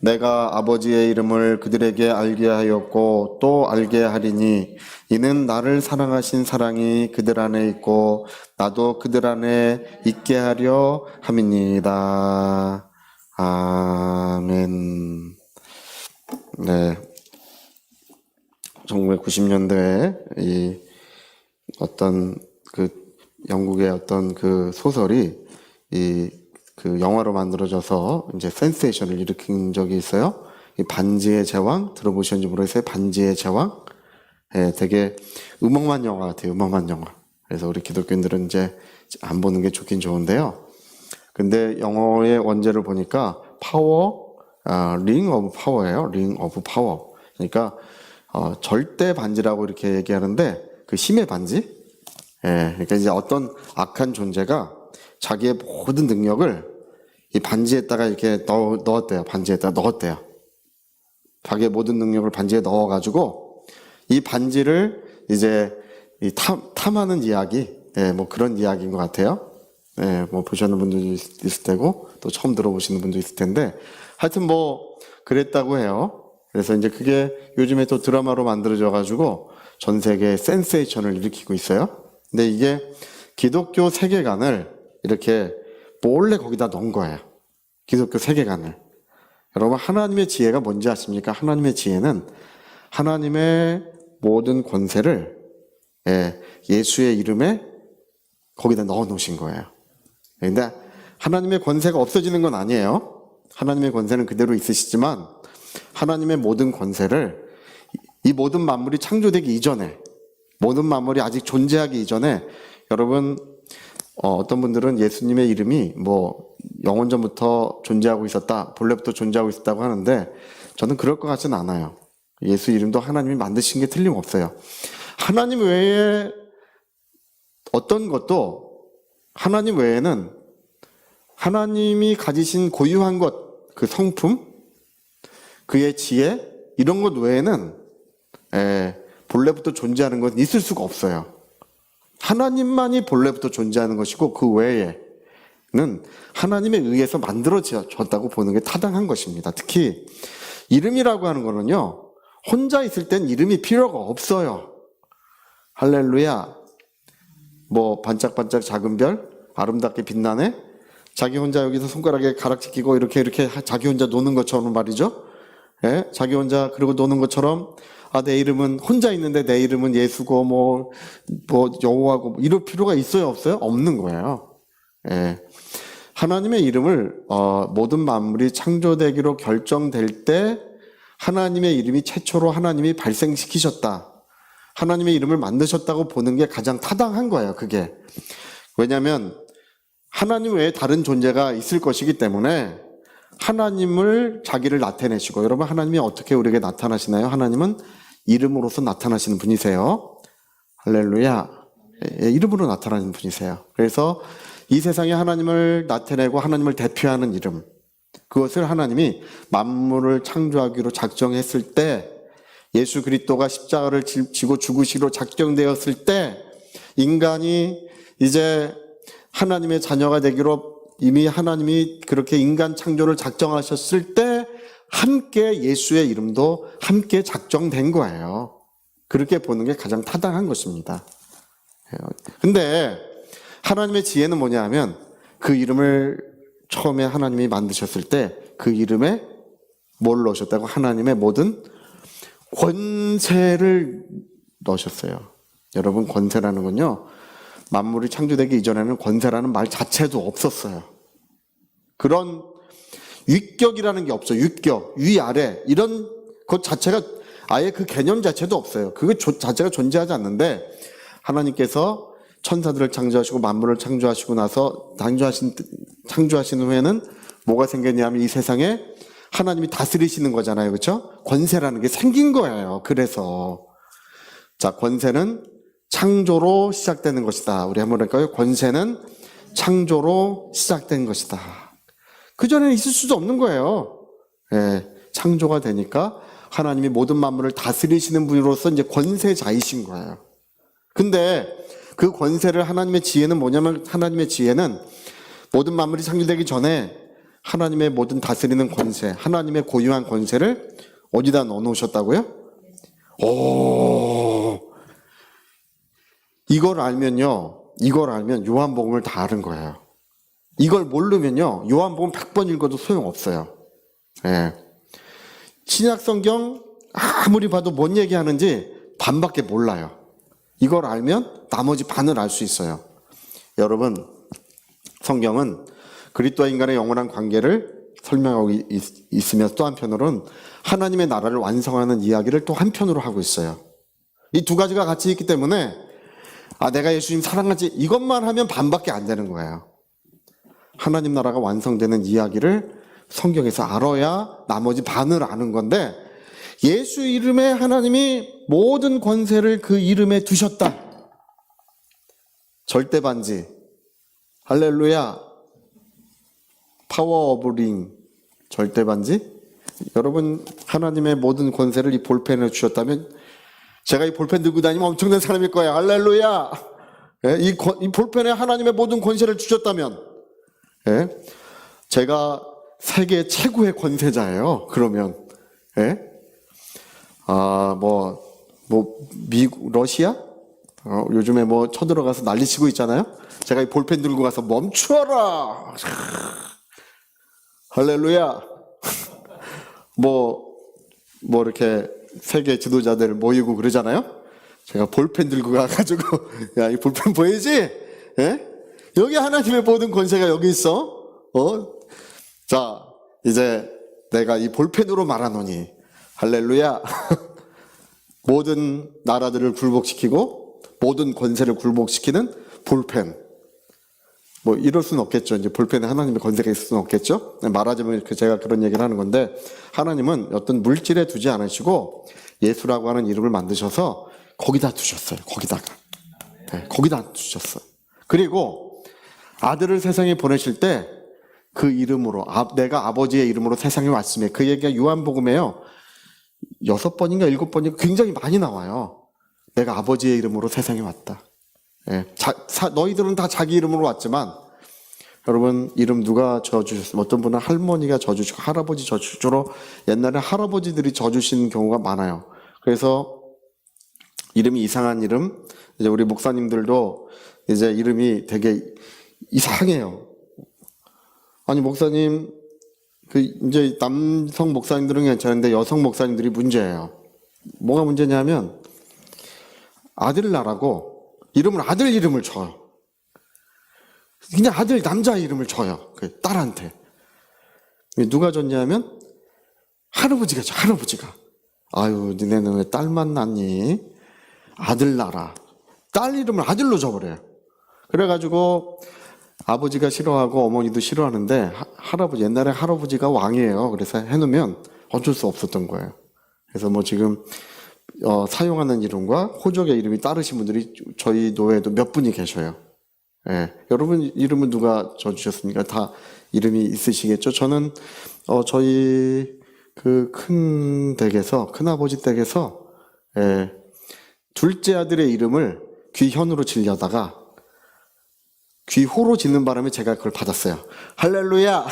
내가 아버지의 이름을 그들에게 알게 하였고 또 알게 하리니 이는 나를 사랑하신 사랑이 그들 안에 있고 나도 그들 안에 있게 하려 함이니이다. 아멘. 네. 1990년대에 이 어떤 그 영국의 어떤 그 소설이 그 영화로 만들어져서 이제 센세이션을 일으킨 적이 있어요. 이 반지의 제왕 들어보셨는지 모르겠어요. 반지의 제왕. 예, 되게 음악만 영화 같아요. 음악만 영화. 그래서 우리 기독교인들은 이제 안 보는 게 좋긴 좋은데요. 근데 영어의 원제를 보니까 링 오브 파워예요. 링 오브 파워. 그러니까 절대 반지라고 이렇게 얘기하는데 그 힘의 반지. 예, 그러니까 이제 어떤 악한 존재가 자기의 모든 능력을 이 반지에다가 이렇게 넣었대요. 반지에다가 넣었대요. 자기의 모든 능력을 반지에 넣어가지고 이 반지를 이제 탐하는 이야기, 예, 뭐 그런 이야기인 것 같아요. 예, 뭐 보시는 분들도 있을 테고 또 처음 들어보시는 분도 있을 텐데 하여튼 뭐 그랬다고 해요. 그래서 이제 그게 요즘에 또 드라마로 만들어져가지고 전 세계에 센세이션을 일으키고 있어요. 근데 이게 기독교 세계관을 이렇게 몰래 거기다 넣은 거예요. 기독교 세계관을. 여러분 하나님의 지혜가 뭔지 아십니까? 하나님의 지혜는 하나님의 모든 권세를 예수의 이름에 거기다 넣어 놓으신 거예요. 근데 하나님의 권세가 없어지는 건 아니에요. 하나님의 권세는 그대로 있으시지만 하나님의 모든 권세를 이 모든 만물이 창조되기 이전에, 모든 만물이 아직 존재하기 이전에, 여러분 어떤 분들은 예수님의 이름이 뭐 영원전부터 존재하고 있었다, 본래부터 존재하고 있었다고 하는데 저는 그럴 것 같지는 않아요. 예수 이름도 하나님이 만드신 게 틀림없어요. 하나님 외에 어떤 것도, 하나님 외에는 하나님이 가지신 고유한 것, 그 성품, 그의 지혜, 이런 것 외에는 본래부터 존재하는 건 있을 수가 없어요. 하나님만이 본래부터 존재하는 것이고 그 외에는 하나님에 의해서 만들어졌다고 보는 게 타당한 것입니다. 특히 이름이라고 하는 거는요, 혼자 있을 땐 이름이 필요가 없어요. 할렐루야. 뭐 반짝반짝 작은 별, 아름답게 빛나네. 자기 혼자 여기서 손가락에 가락지 끼고 이렇게 자기 혼자 노는 것처럼 말이죠. 예? 자기 혼자 그러고 노는 것처럼 내 이름은 혼자 있는데 내 이름은 예수고 뭐 여호와고 뭐 이럴 필요가 있어요, 없어요? 없는 거예요. 예. 하나님의 이름을 모든 만물이 창조되기로 결정될 때 하나님의 이름이 최초로 하나님이 발생시키셨다. 하나님의 이름을 만드셨다고 보는 게 가장 타당한 거예요, 그게. 왜냐하면 하나님 외에 다른 존재가 있을 것이기 때문에 하나님을 자기를 나타내시고, 여러분 하나님이 어떻게 우리에게 나타나시나요? 하나님은 이름으로서 나타나시는 분이세요. 할렐루야. 이름으로 나타나는 분이세요. 그래서 이 세상에 하나님을 나타내고 하나님을 대표하는 이름, 그것을 하나님이 만물을 창조하기로 작정했을 때, 예수 그리스도가 십자가를 지고 죽으시기로 작정되었을 때 인간이 이제 하나님의 자녀가 되기로 이미 하나님이 그렇게 인간 창조를 작정하셨을 때 함께 예수의 이름도 함께 작정된 거예요. 그렇게 보는 게 가장 타당한 것입니다. 근데 하나님의 지혜는 뭐냐 하면 그 이름을 처음에 하나님이 만드셨을 때 그 이름에 뭘 넣으셨다고? 하나님의 모든 권세를 넣으셨어요. 여러분 권세라는 건요, 만물이 창조되기 이전에는 권세라는 말 자체도 없었어요. 그런 위격이라는 게 없어요. 위격, 위아래 이런 것 자체가 아예 그 개념 자체도 없어요. 그거 자체가 존재하지 않는데 하나님께서 천사들을 창조하시고 만물을 창조하시고 나서 창조하신 후에는 뭐가 생겼냐면 이 세상에 하나님이 다스리시는 거잖아요. 그렇죠? 권세라는 게 생긴 거예요. 그래서 자, 권세는 창조로 시작되는 것이다. 우리 한번 할까요? 권세는 창조로 시작된 것이다. 그전에는 있을 수도 없는 거예요. 예, 창조가 되니까 하나님이 모든 만물을 다스리시는 분으로서 이제 권세자이신 거예요. 근데 그 권세를 하나님의 지혜는 뭐냐면, 하나님의 지혜는 모든 만물이 창조되기 전에 하나님의 모든 다스리는 권세, 하나님의 고유한 권세를 어디다 넣어놓으셨다고요? 이걸 알면 요한복음을 다 아는 거예요. 이걸 모르면요, 요한복음 100번 읽어도 소용없어요. 예. 신약 성경 아무리 봐도 뭔 얘기하는지 반밖에 몰라요. 이걸 알면 나머지 반을 알 수 있어요. 여러분, 성경은 그리스도와 인간의 영원한 관계를 설명하고 있으며 또 한편으로는 하나님의 나라를 완성하는 이야기를 또 한편으로 하고 있어요. 이 두 가지가 같이 있기 때문에 내가 예수님 사랑하지, 이것만 하면 반밖에 안 되는 거예요. 하나님 나라가 완성되는 이야기를 성경에서 알아야 나머지 반을 아는 건데, 예수 이름에 하나님이 모든 권세를 그 이름에 두셨다. 절대 반지, 할렐루야, 파워 오브 링, 절대 반지. 여러분, 하나님의 모든 권세를 이 볼펜에 주셨다면 제가 이 볼펜 들고 다니면 엄청난 사람일 거예요. 할렐루야. 이 볼펜에 하나님의 모든 권세를 주셨다면, 제가 세계 최고의 권세자예요. 그러면, 미국, 러시아? 요즘에 쳐들어가서 난리치고 있잖아요. 제가 이 볼펜 들고 가서 멈추어라. 할렐루야. 이렇게 세계 지도자들 모이고 그러잖아요. 제가 볼펜 들고 가가지고, 야, 이 볼펜 보이지? 여기 하나님의 모든 권세가 여기 있어. 자, 이제 내가 이 볼펜으로 말하노니, 할렐루야. 모든 나라들을 굴복시키고 모든 권세를 굴복시키는 볼펜. 이럴 수는 없겠죠. 이제 볼펜에 하나님의 권세가 있을 수는 없겠죠. 말하자면 제가 그런 얘기를 하는 건데, 하나님은 어떤 물질에 두지 않으시고 예수라고 하는 이름을 만드셔서 거기다 두셨어요. 거기다 두셨어요. 그리고 아들을 세상에 보내실 때 그 이름으로, 내가 아버지의 이름으로 세상에 왔으며, 그 얘기가 요한복음에요 6번인가 7번인가 굉장히 많이 나와요. 내가 아버지의 이름으로 세상에 왔다. 너희들은 다 자기 이름으로 왔지만, 여러분, 이름 누가 져주셨어요? 어떤 분은 할머니가 져주시고 할아버지 져주시고, 옛날에 할아버지들이 져주신 경우가 많아요. 그래서 이름이 이상한 이름, 이제 우리 목사님들도 이제 이름이 되게 이상해요. 아니, 목사님, 이제 남성 목사님들은 괜찮은데 여성 목사님들이 문제예요. 뭐가 문제냐면, 아들 나라고 이름을 아들 이름을 줘요. 그냥 아들 남자 이름을 줘요. 그 딸한테. 누가 줬냐면 할아버지가 줘. 할아버지가. 아유, 니네는 왜 딸만 낳니? 아들 나라. 딸 이름을 아들로 줘버려요. 그래가지고 아버지가 싫어하고 어머니도 싫어하는데, 옛날에 할아버지가 왕이에요. 그래서 해놓으면 어쩔 수 없었던 거예요. 그래서 지금 사용하는 이름과 호적의 이름이 다르신 분들이 저희 노회에도 몇 분이 계셔요. 여러분 이름은 누가 져주셨습니까? 다 이름이 있으시겠죠? 저는 저희 그 큰 댁에서, 큰아버지 댁에서 둘째 아들의 이름을 귀현으로 지려다가 귀호로 짓는 바람에 제가 그걸 받았어요. 할렐루야.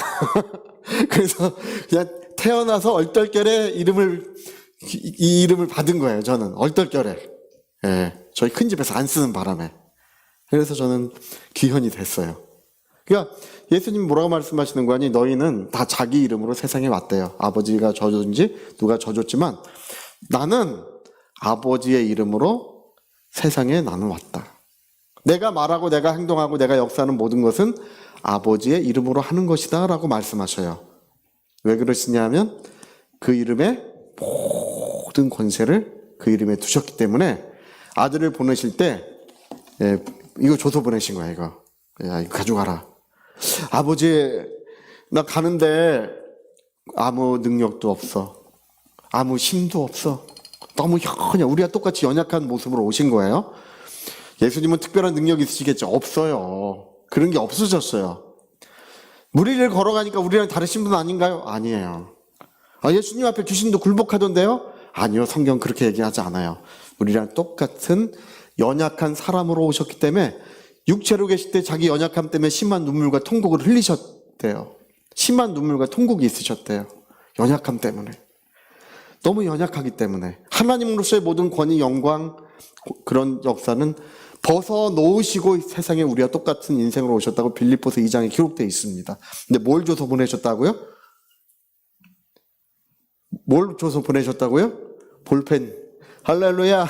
그래서 그냥 태어나서 얼떨결에 이 이름을 받은 거예요. 저는 얼떨결에. 저희 큰 집에서 안 쓰는 바람에. 그래서 저는 귀현이 됐어요. 그러니까 예수님 뭐라고 말씀하시는 거 아니? 너희는 다 자기 이름으로 세상에 왔대요. 아버지가 져줬는지 누가 져줬지만, 나는 아버지의 이름으로 세상에 나는 왔다. 내가 말하고 내가 행동하고 내가 역사하는 모든 것은 아버지의 이름으로 하는 것이다 라고 말씀하셔요. 왜 그러시냐면 그 이름에 모든 권세를 그 이름에 두셨기 때문에, 아들을 보내실 때 이거 줘서 보내신 거야. 이거 가져가라. 아버지, 나 가는데 아무 능력도 없어, 아무 힘도 없어, 너무 그냥 우리가 똑같이 연약한 모습으로 오신 거예요. 예수님은 특별한 능력이 있으시겠죠? 없어요. 그런 게 없어졌어요. 물 위를 걸어가니까 우리랑 다르신 분 아닌가요? 아니에요. 예수님 앞에 귀신도 굴복하던데요? 아니요, 성경 그렇게 얘기하지 않아요. 우리랑 똑같은 연약한 사람으로 오셨기 때문에 육체로 계실 때 자기 연약함 때문에 심한 눈물과 통곡을 흘리셨대요. 심한 눈물과 통곡이 있으셨대요. 연약함 때문에. 너무 연약하기 때문에. 하나님으로서의 모든 권위, 영광, 그런 역사는 벗어놓으시고 세상에 우리와 똑같은 인생으로 오셨다고 빌립보서 2장에 기록되어 있습니다. 근데 뭘 줘서 보내셨다고요? 뭘 줘서 보내셨다고요? 볼펜. 할렐루야.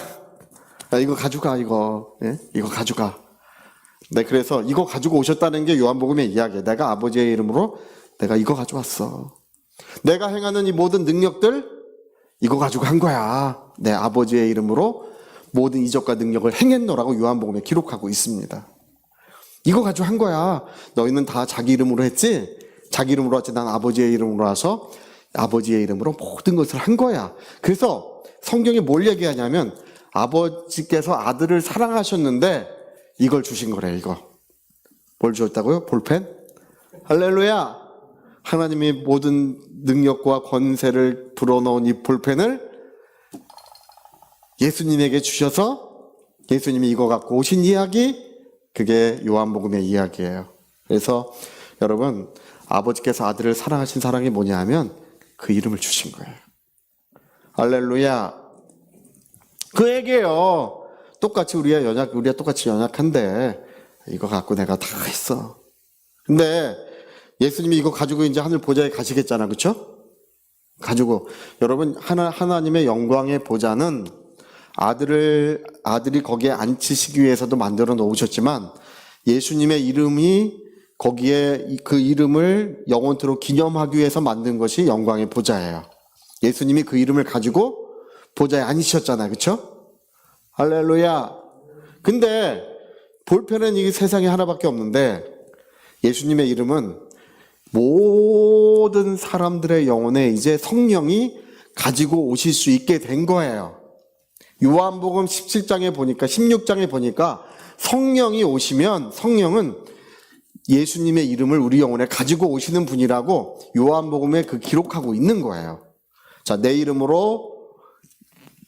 야, 이거 가져가, 이거. 예? 이거 가져가. 네, 그래서 이거 가지고 오셨다는 게 요한복음의 이야기예요. 내가 아버지의 이름으로 내가 이거 가져왔어. 내가 행하는 이 모든 능력들, 이거 가지고 한 거야. 내 아버지의 이름으로 모든 이적과 능력을 행했노라고 요한복음에 기록하고 있습니다. 이거 가지고 한 거야. 너희는 다 자기 이름으로 했지? 자기 이름으로 왔지. 난 아버지의 이름으로 와서 아버지의 이름으로 모든 것을 한 거야. 그래서 성경이 뭘 얘기하냐면 아버지께서 아들을 사랑하셨는데 이걸 주신 거래. 이거 뭘 주었다고요? 볼펜? 할렐루야. 하나님이 모든 능력과 권세를 불어넣은 이 볼펜을 예수님에게 주셔서 예수님이 이거 갖고 오신 이야기, 그게 요한복음의 이야기예요. 그래서 여러분, 아버지께서 아들을 사랑하신 사랑이 뭐냐 하면 그 이름을 주신 거예요. 할렐루야. 그에게요. 똑같이 우리가 똑같이 연약한데 이거 갖고 내가 다 했어. 근데 예수님이 이거 가지고 이제 하늘 보좌에 가시겠잖아. 그렇죠? 가지고 여러분 하나님의 영광의 보좌는 아들이 거기에 앉히시기 위해서도 만들어 놓으셨지만 예수님의 이름이 거기에 그 이름을 영원토록 기념하기 위해서 만든 것이 영광의 보좌예요. 예수님이 그 이름을 가지고 보좌에 앉으셨잖아요. 그렇죠? 할렐루야. 근데 볼펜은 이 세상에 하나밖에 없는데 예수님의 이름은 모든 사람들의 영혼에 이제 성령이 가지고 오실 수 있게 된 거예요. 요한복음 17장에 보니까 16장에 보니까 성령이 오시면 성령은 예수님의 이름을 우리 영혼에 가지고 오시는 분이라고 요한복음에 그 기록하고 있는 거예요. 자, 내 이름으로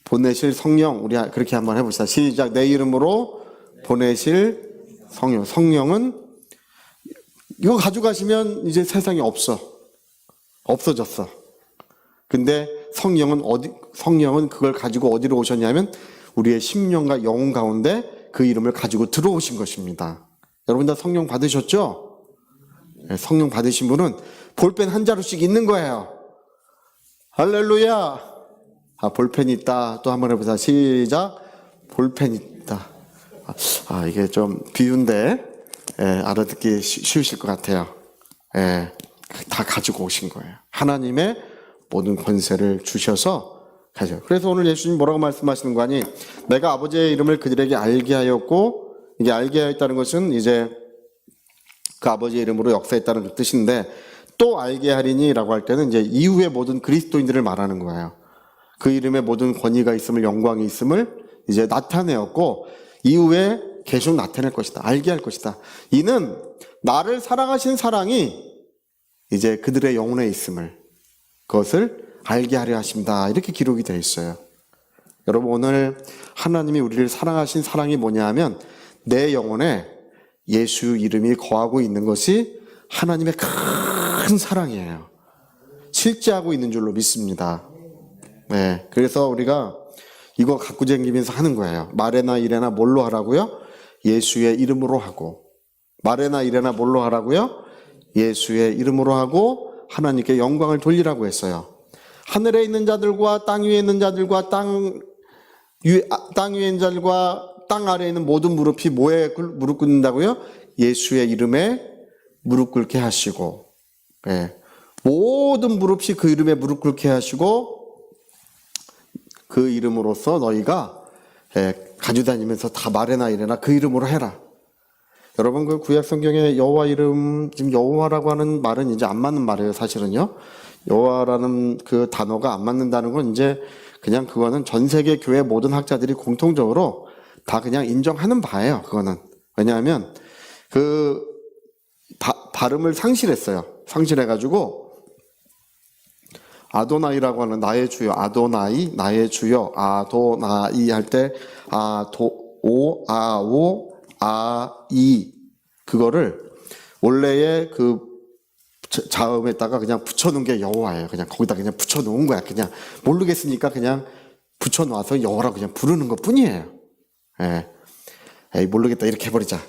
보내실 성령, 우리 그렇게 한번 해봅시다. 시작. 내 이름으로 보내실 성령. 성령은 이거 가져가시면 이제 세상에 없어졌어. 근데 성령은 그걸 가지고 어디로 오셨냐면 우리의 심령과 영혼 가운데 그 이름을 가지고 들어오신 것입니다. 여러분 다 성령 받으셨죠? 네, 성령 받으신 분은 볼펜 한 자루씩 있는 거예요. 할렐루야. 볼펜이 있다. 또 한번 해보자. 시작. 볼펜이 있다. 이게 좀 비유인데 알아듣기 쉬우실 것 같아요. 다 가지고 오신 거예요. 하나님의 모든 권세를 주셔서 가죠. 그래서 오늘 예수님 뭐라고 말씀하시는 거 아니? 내가 아버지의 이름을 그들에게 알게 하였고, 이게 알게 하였다는 것은 이제 그 아버지의 이름으로 역사했다는 뜻인데, 또 알게 하리니라고 할 때는 이제 이후의 모든 그리스도인들을 말하는 거예요. 그 이름에 모든 권위가 있음을, 영광이 있음을 이제 나타내었고, 이후에 계속 나타낼 것이다. 알게 할 것이다. 이는 나를 사랑하신 사랑이 이제 그들의 영혼에 있음을, 그것을 알게 하려 하십니다. 이렇게 기록이 되어 있어요. 여러분 오늘 하나님이 우리를 사랑하신 사랑이 뭐냐 하면 내 영혼에 예수 이름이 거하고 있는 것이 하나님의 큰 사랑이에요. 실제하고 있는 줄로 믿습니다. 네, 그래서 우리가 이거 갖고 다니면서 하는 거예요. 말에나 일에나 뭘로 하라고요? 예수의 이름으로 하고. 말에나 일에나 뭘로 하라고요? 예수의 이름으로 하고 하나님께 영광을 돌리라고 했어요. 하늘에 있는 자들과 땅 위에 있는 자들과 땅 위에 있는 자들과 땅 아래에 있는 모든 무릎이 뭐에 무릎 꿇는다고요? 예수의 이름에 무릎 꿇게 하시고, 모든 무릎이 그 이름에 무릎 꿇게 하시고, 그 이름으로써 너희가 가지고 다니면서 다 말해나 이래나 그 이름으로 해라. 여러분 그 구약 성경의 여호와 이름, 지금 여호와라고 하는 말은 이제 안 맞는 말이에요. 사실은요. 여호와라는 그 단어가 안 맞는다는 건 이제 그냥 그거는 전 세계 교회 모든 학자들이 공통적으로 다 그냥 인정하는 바예요. 그거는. 왜냐하면 그 발음을 상실했어요. 상실해가지고 아도나이라고 하는 나의 주여, 아도나이, 나의 주여, 아도나이 할 때 아이 그거를 원래의 그 자음에다가 그냥 붙여놓은 게 여호와예요. 그냥 거기다 그냥 붙여놓은 거야. 그냥 모르겠으니까 그냥 붙여놔서 여호와라고 그냥 부르는 것 뿐이에요. 예. 에이, 모르겠다. 이렇게 해버리자.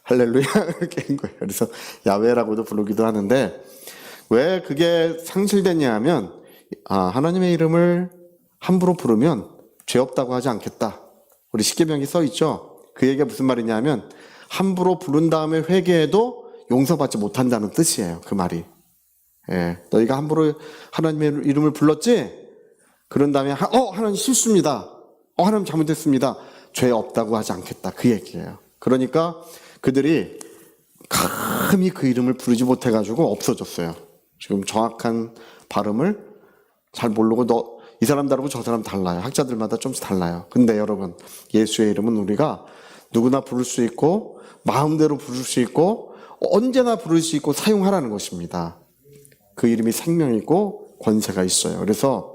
할렐루야. 이렇게 한 거예요. 그래서 야훼라고도 부르기도 하는데, 왜 그게 상실됐냐 하면, 하나님의 이름을 함부로 부르면 죄 없다고 하지 않겠다. 우리 십계명에 써 있죠. 그 얘기가 무슨 말이냐 하면, 함부로 부른 다음에 회개해도 용서받지 못한다는 뜻이에요. 그 말이. 예. 너희가 함부로 하나님의 이름을 불렀지? 그런 다음에, 하나님 실수입니다. 하나님 잘못했습니다. 죄 없다고 하지 않겠다. 그 얘기예요. 그러니까 그들이 감히 그 이름을 부르지 못해가지고 없어졌어요. 지금 정확한 발음을 잘 모르고 이 사람 다르고 저 사람 달라요. 학자들마다 좀씩 달라요. 근데 여러분, 예수의 이름은 우리가 누구나 부를 수 있고 마음대로 부를 수 있고 언제나 부를 수 있고 사용하라는 것입니다. 그 이름이 생명이 있고 권세가 있어요. 그래서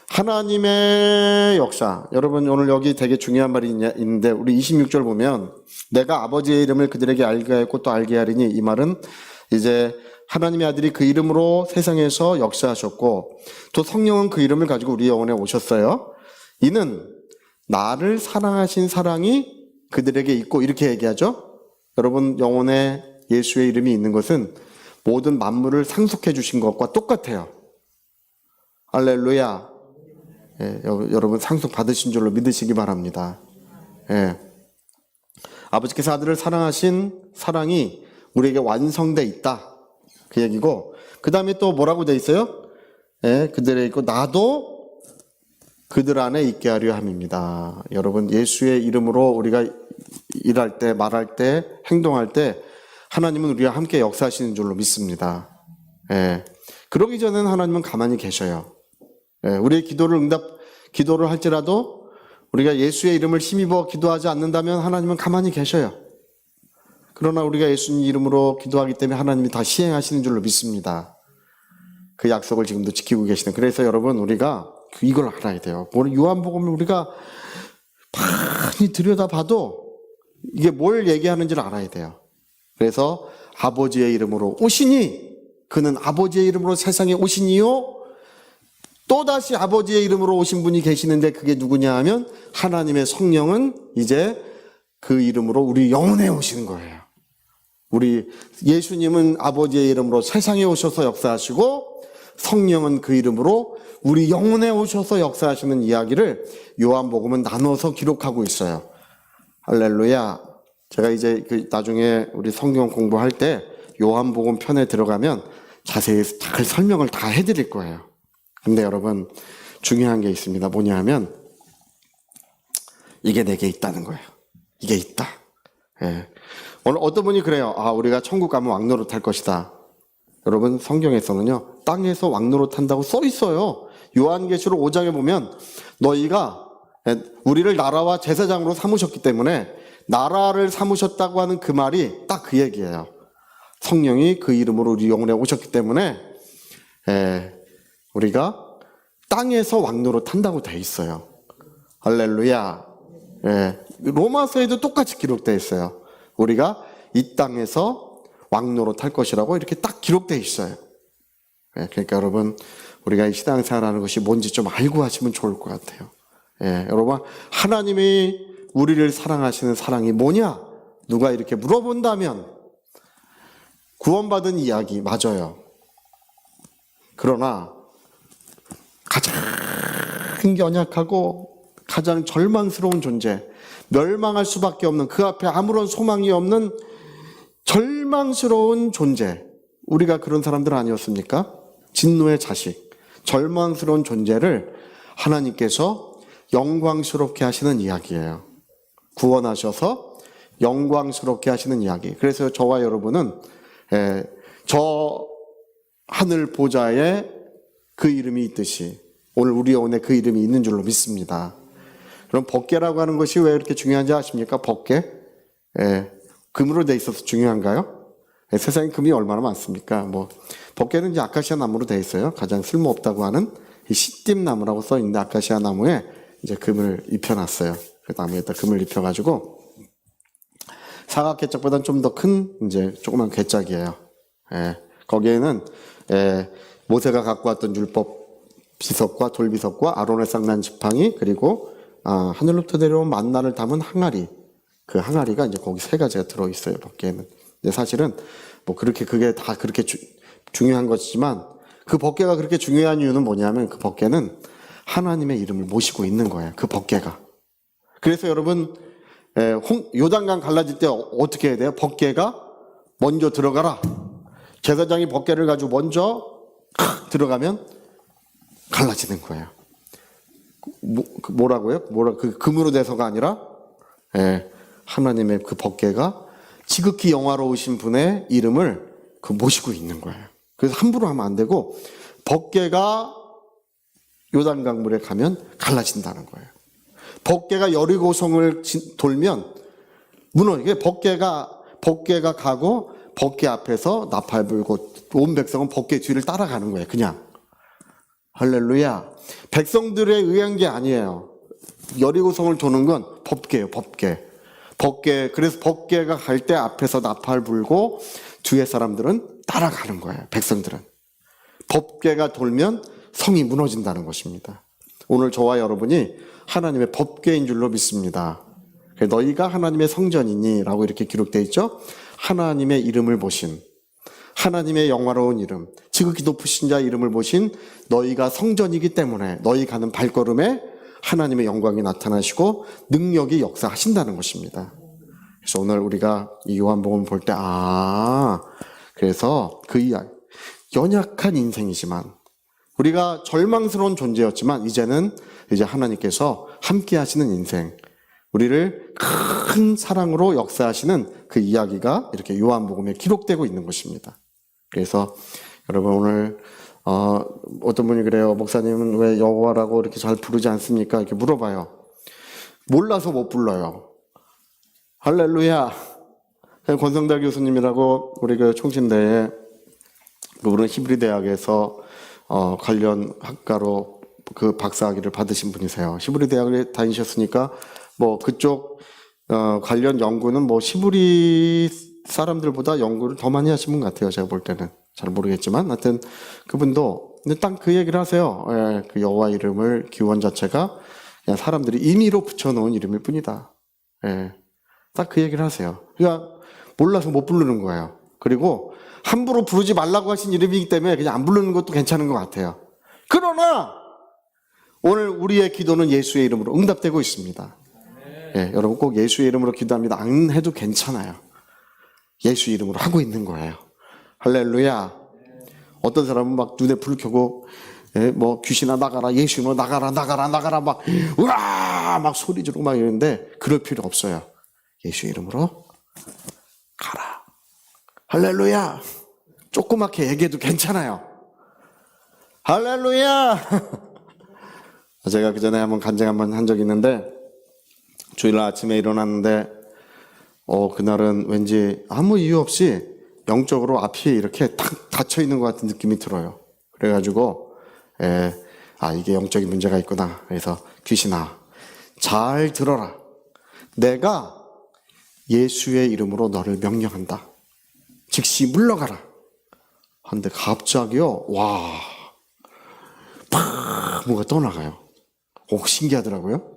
하나님의 역사, 여러분 오늘 여기 되게 중요한 말이 있는데 우리 26절 보면 내가 아버지의 이름을 그들에게 알게 하였고 또 알게 하리니, 이 말은 이제 하나님의 아들이 그 이름으로 세상에서 역사하셨고 또 성령은 그 이름을 가지고 우리 영혼에 오셨어요. 이는 나를 사랑하신 사랑이 그들에게 있고, 이렇게 얘기하죠. 여러분, 영혼에 예수의 이름이 있는 것은 모든 만물을 상속해 주신 것과 똑같아요. 할렐루야. 예, 여러분 상속 받으신 줄로 믿으시기 바랍니다. 예. 아버지께서 아들을 사랑하신 사랑이 우리에게 완성돼 있다. 그 얘기고, 그 다음에 또 뭐라고 돼 있어요? 예, 그들에 있고 나도 그들 안에 있게 하려 함입니다. 여러분, 예수의 이름으로 우리가 일할 때, 말할 때, 행동할 때 하나님은 우리와 함께 역사하시는 줄로 믿습니다. 예. 그러기 전에는 하나님은 가만히 계셔요. 예. 우리의 기도를 할지라도 우리가 예수의 이름을 힘입어 기도하지 않는다면 하나님은 가만히 계셔요. 그러나 우리가 예수님 이름으로 기도하기 때문에 하나님이 다 시행하시는 줄로 믿습니다. 그 약속을 지금도 지키고 계시는. 그래서 여러분, 우리가 이걸 알아야 돼요. 오늘 요한복음을 우리가 많이 들여다봐도 이게 뭘 얘기하는지를 알아야 돼요. 그래서 아버지의 이름으로 오시니, 그는 아버지의 이름으로 세상에 오시니요, 또다시 아버지의 이름으로 오신 분이 계시는데 그게 누구냐 하면 하나님의 성령은 이제 그 이름으로 우리 영혼에 오시는 거예요. 우리 예수님은 아버지의 이름으로 세상에 오셔서 역사하시고 성령은 그 이름으로 우리 영혼에 오셔서 역사하시는 이야기를 요한복음은 나눠서 기록하고 있어요. 할렐루야. 제가 이제 나중에 우리 성경 공부할 때 요한복음 편에 들어가면 자세히 잘 설명을 다 해드릴 거예요. 근데 여러분, 중요한 게 있습니다. 뭐냐 하면 이게 내게 있다는 거예요. 이게 있다. 예. 오늘 어떤 분이 그래요. 우리가 천국 가면 왕노릇 할 것이다. 여러분, 성경에서는요, 땅에서 왕노릇 한다고 써 있어요. 요한계시록 5장에 보면 너희가 우리를 나라와 제사장으로 삼으셨기 때문에 나라를 삼으셨다고 하는 그 말이 딱 그 얘기예요. 성령이 그 이름으로 우리 영혼에 오셨기 때문에 우리가 땅에서 왕노릇 한다고 돼 있어요. 할렐루야. 로마서에도 똑같이 기록되어 있어요. 우리가 이 땅에서 왕노릇 할 것이라고 이렇게 딱 기록되어 있어요. 그러니까 여러분, 우리가 이 신앙생활하는 것이 뭔지 좀 알고 하시면 좋을 것 같아요. 여러분, 하나님이 우리를 사랑하시는 사랑이 뭐냐? 누가 이렇게 물어본다면 구원받은 이야기 맞아요. 그러나 가장 연약하고 가장 절망스러운 존재, 멸망할 수밖에 없는, 그 앞에 아무런 소망이 없는 절망스러운 존재, 우리가 그런 사람들 아니었습니까? 진노의 자식, 절망스러운 존재를 하나님께서 영광스럽게 하시는 이야기예요. 구원하셔서 영광스럽게 하시는 이야기. 그래서 저와 여러분은 저 하늘 보좌에 그 이름이 있듯이 오늘 우리 영혼에 그 이름이 있는 줄로 믿습니다. 그럼 법궤라고 하는 것이 왜 이렇게 중요한지 아십니까? 법궤? 금으로 돼 있어서 중요한가요? 세상에 금이 얼마나 많습니까? 법궤는 이제 아카시아 나무로 돼 있어요. 가장 쓸모없다고 하는 이 시띠나무라고 써 있는데 아카시아 나무에 이제 금을 입혀놨어요. 그 나무에다 금을 입혀가지고 사각 괴짝보다는 좀 더 큰 이제 조그만 괴짝이에요. 거기에는 모세가 갖고 왔던 율법 비석과 돌비석과 아론의 쌍난 지팡이, 그리고 하늘로부터 내려온 만나를 담은 항아리, 그 항아리가 이제 거기 세 가지가 들어있어요, 법궤에는. 근데 사실은 뭐 그렇게 그게 다 그렇게 중요한 것이지만, 그 법궤가 그렇게 중요한 이유는 뭐냐면, 그 법궤는 하나님의 이름을 모시고 있는 거예요, 그 법궤가. 그래서 여러분, 요단강 갈라질 때 어떻게 해야 돼요? 법궤가 먼저 들어가라. 제사장이 법궤를 가지고 먼저 들어가면 갈라지는 거예요. 뭐라고요? 그 금으로 돼서가 아니라, 하나님의 그 법궤가 지극히 영화로우신 분의 이름을 모시고 있는 거예요. 그래서 함부로 하면 안 되고, 법궤가 요단강물에 가면 갈라진다는 거예요. 법궤가 여리고성을 돌면 무너지게, 법궤가 가고 법궤 앞에서 나팔 불고 온 백성은 법궤 뒤를 따라가는 거예요. 그냥. 할렐루야. 백성들에 의한 게 아니에요. 여리고성을 도는 건 법궤예요. 법궤. 그래서 법궤가 갈 때 앞에서 나팔 불고 뒤에 사람들은 따라가는 거예요. 백성들은. 법궤가 돌면 성이 무너진다는 것입니다. 오늘 저와 여러분이 하나님의 법궤인 줄로 믿습니다. 너희가 하나님의 성전이니 라고 이렇게 기록되어 있죠. 하나님의 이름을 모신, 하나님의 영화로운 이름, 지극히 높으신 자 이름을 모신 너희가 성전이기 때문에 너희 가는 발걸음에 하나님의 영광이 나타나시고 능력이 역사하신다는 것입니다. 그래서 오늘 우리가 이 요한복음을 볼 때, 그래서 그 이야기, 연약한 인생이지만, 우리가 절망스러운 존재였지만 이제는 하나님께서 함께 하시는 인생, 우리를 큰 사랑으로 역사하시는 그 이야기가 이렇게 요한복음에 기록되고 있는 것입니다. 그래서 여러분, 오늘 어떤 분이 그래요. 목사님은 왜 여호와라고 이렇게 잘 부르지 않습니까? 이렇게 물어봐요. 몰라서 못 불러요. 할렐루야. 권성달 교수님이라고 우리 그 총신대에, 그분은 히브리 대학에서 관련 학과로 그 박사학위를 받으신 분이세요. 히브리 대학을 다니셨으니까 뭐 그쪽 관련 연구는 뭐 히브리 사람들보다 연구를 더 많이 하신 분 같아요. 제가 볼 때는 잘 모르겠지만, 하여튼 그분도 딱 그 얘기를 하세요. 그 여호와 이름을 기원 자체가 그냥 사람들이 임의로 붙여놓은 이름일 뿐이다. 딱 그 얘기를 하세요. 그러니까 몰라서 못 부르는 거예요. 그리고 함부로 부르지 말라고 하신 이름이기 때문에 그냥 안 부르는 것도 괜찮은 것 같아요. 그러나 오늘 우리의 기도는 예수의 이름으로 응답되고 있습니다. 여러분 꼭 예수의 이름으로 기도합니다. 안 해도 괜찮아요. 예수 이름으로 하고 있는 거예요. 할렐루야. 어떤 사람은 막 눈에 불 켜고 뭐 귀신아 나가라, 예수 이름으로 나가라 막 우와 막 소리 지르고 막 이러는데 그럴 필요 없어요. 예수 이름으로 가라. 할렐루야. 조그맣게 얘기해도 괜찮아요. 할렐루야. 제가 그전에 한번 간증 한번 한 적이 있는데, 주일날 아침에 일어났는데 그날은 왠지 아무 이유 없이 영적으로 앞이 이렇게 탁 닫혀 있는 것 같은 느낌이 들어요. 그래가지고 이게 영적인 문제가 있구나. 그래서 귀신아 잘 들어라. 내가 예수의 이름으로 너를 명령한다. 즉시 물러가라. 근데 갑자기요, 와, 팍 뭔가 떠나가요. 신기하더라고요.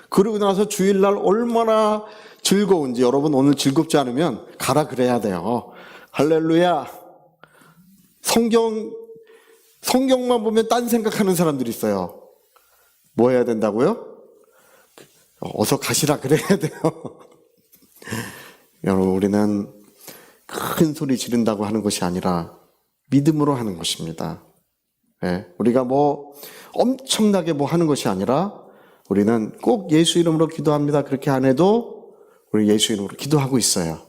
그러고 나서 주일날 얼마나 즐거운지, 여러분 오늘 즐겁지 않으면 가라 그래야 돼요. 할렐루야. 성경만 보면 딴 생각하는 사람들이 있어요. 뭐 해야 된다고요? 어서 가시라 그래야 돼요. 여러분, 우리는 큰 소리 지른다고 하는 것이 아니라 믿음으로 하는 것입니다. 우리가 뭐 엄청나게 뭐 하는 것이 아니라 우리는 꼭 예수 이름으로 기도합니다. 그렇게 안 해도 우리 예수 이름으로 기도하고 있어요.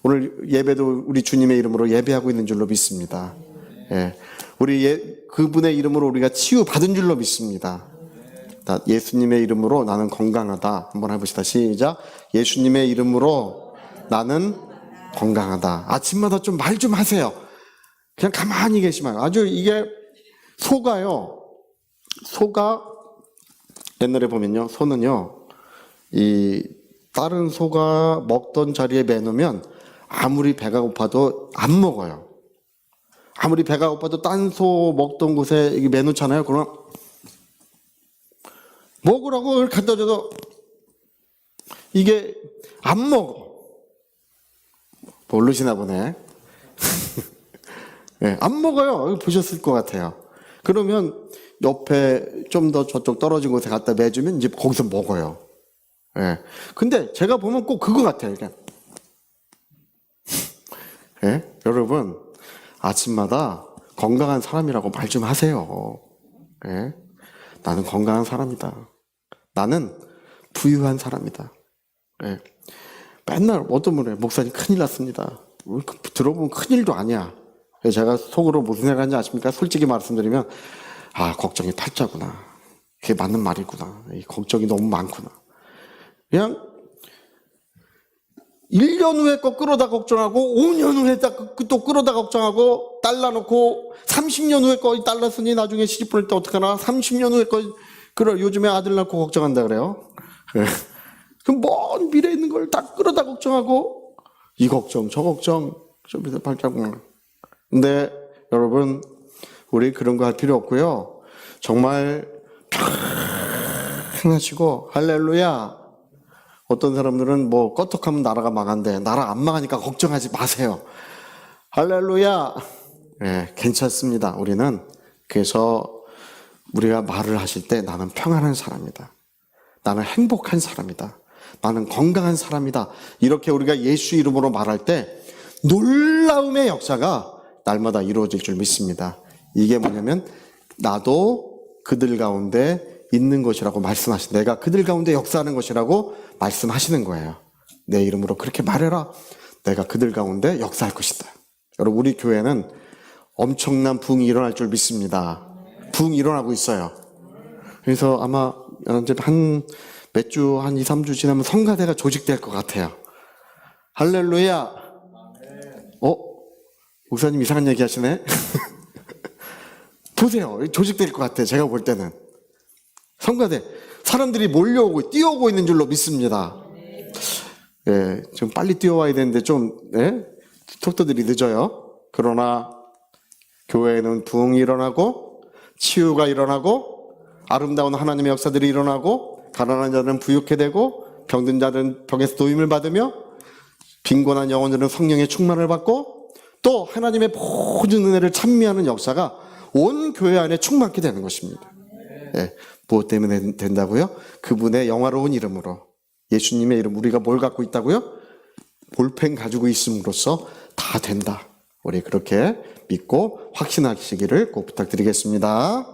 오늘 예배도 우리 주님의 이름으로 예배하고 있는 줄로 믿습니다. 우리 그분의 이름으로 우리가 치유받은 줄로 믿습니다. 예수님의 이름으로 나는 건강하다. 한번 해봅시다. 시작. 예수님의 이름으로 나는 건강하다. 아침마다 좀 말 좀 하세요. 그냥 가만히 계시면. 아주 이게 소가요. 소가 옛날에 보면요, 소는요, 이 다른 소가 먹던 자리에 매놓으면 아무리 배가 고파도 안 먹어요. 아무리 배가 고파도 딴 소 먹던 곳에 이게 매놓잖아요. 그럼 먹으라고 그걸 갖다 줘도 이게 안 먹어. 모르시나 보네. 네, 안 먹어요. 보셨을 것 같아요. 그러면 옆에 좀 더 저쪽 떨어진 곳에 갖다 매주면 이제 거기서 먹어요. 예. 근데 제가 보면 꼭 그거 같아요. 그냥. 예? 여러분, 아침마다 건강한 사람이라고 말 좀 하세요. 예? 나는 건강한 사람이다. 나는 부유한 사람이다. 예. 맨날 어떤 분이 목사님 큰일 났습니다. 들어보면 큰일도 아니야. 제가 속으로 무슨 생각하는지 아십니까? 솔직히 말씀드리면 아, 걱정이 팔자구나. 그게 맞는 말이구나. 이 걱정이 너무 많구나. 그냥 1년 후에 거 끌어다 걱정하고 5년 후에 또 끌어다 걱정하고 달라놓고 30년 후에 거 달랐으니 나중에 시집 보낼 때 어떡하나. 30년 후에 거 그래 요즘에 아들 낳고 걱정한다 그래요. 그 먼 미래에 있는 걸 다 끌어다 걱정하고 이 걱정 저 걱정 저 밑에 발자국. 근데 여러분 우리 그런 거 할 필요 없고요. 정말 편하시고 할렐루야. 어떤 사람들은 뭐 껐떡하면 나라가 망한대. 나라 안 망하니까 걱정하지 마세요. 할렐루야. 네, 괜찮습니다. 우리는 그래서 우리가 말을 하실 때 나는 평안한 사람이다. 나는 행복한 사람이다. 나는 건강한 사람이다. 이렇게 우리가 예수 이름으로 말할 때 놀라움의 역사가 날마다 이루어질 줄 믿습니다. 이게 뭐냐면 나도 그들 가운데 있는 것이라고 말씀하신, 내가 그들 가운데 역사하는 것이라고 말씀하시는 거예요. 내 이름으로 그렇게 말해라. 내가 그들 가운데 역사할 것이다. 여러분 우리 교회는 엄청난 부흥이 일어날 줄 믿습니다. 부흥이 일어나고 있어요. 그래서 아마 이제 몇 주, 한 2, 3주 지나면 성가대가 조직될 것 같아요. 할렐루야. 목사님 이상한 얘기 하시네? 보세요. 조직될 것 같아요. 제가 볼 때는. 성가대. 사람들이 몰려오고, 뛰어오고 있는 줄로 믿습니다. 예, 좀 빨리 뛰어와야 되는데 좀, 예? 속도들이 늦어요. 그러나, 교회에는 부흥이 일어나고, 치유가 일어나고, 아름다운 하나님의 역사들이 일어나고, 가난한 자들은 부유케 되고, 병든 자들은 병에서 도움을 받으며, 빈곤한 영혼들은 성령의 충만을 받고, 또 하나님의 모든 은혜를 찬미하는 역사가 온 교회 안에 충만케 되는 것입니다. 예, 무엇 때문에 된다고요? 그분의 영화로운 이름으로. 예수님의 이름, 우리가 뭘 갖고 있다고요? 볼펜 가지고 있음으로써 다 된다. 우리 그렇게 믿고 확신하시기를 꼭 부탁드리겠습니다.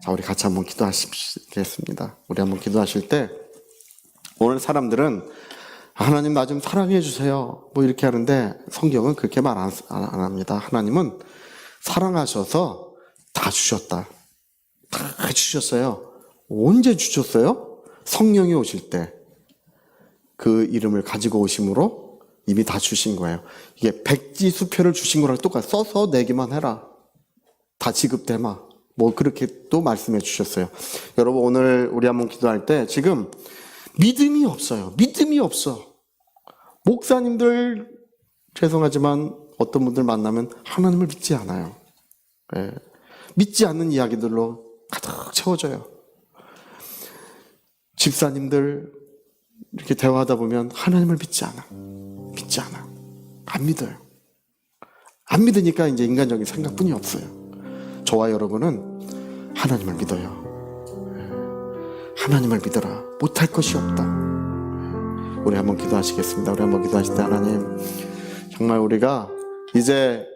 자, 우리 같이 한번 기도하시겠습니다. 우리 한번 기도하실 때 오늘 사람들은 하나님 나 좀 사랑해 주세요. 뭐 이렇게 하는데 성경은 그렇게 말 안 합니다. 하나님은 사랑하셔서 다 주셨다. 다 주셨어요. 언제 주셨어요? 성령이 오실 때 그 이름을 가지고 오심으로 이미 다 주신 거예요. 이게 백지수표를 주신 거랑 똑같아. 써서 내기만 해라. 다 지급되마. 뭐 그렇게 또 말씀해 주셨어요. 여러분 오늘 우리 한번 기도할 때 지금 믿음이 없어요. 믿음이 없어. 목사님들 죄송하지만 어떤 분들 만나면 하나님을 믿지 않아요. 예. 믿지 않는 이야기들로 가득 채워져요. 집사님들 이렇게 대화하다 보면 하나님을 믿지 않아. 믿지 않아. 안 믿어요. 안 믿으니까 이제 인간적인 생각뿐이 없어요. 저와 여러분은 하나님을 믿어요. 하나님을 믿어라. 못할 것이 없다. 우리 한번 기도하시겠습니다. 우리 한번 기도하실 때 하나님 정말 우리가 이제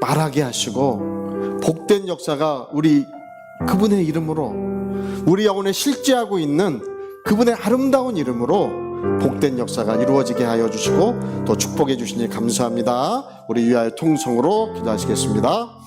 말하게 하시고 복된 역사가 우리 그분의 이름으로 우리 영혼에 실제하고 있는 그분의 아름다운 이름으로 복된 역사가 이루어지게 하여 주시고 또 축복해 주시니 감사합니다. 우리 위하여 통성으로 기도하시겠습니다.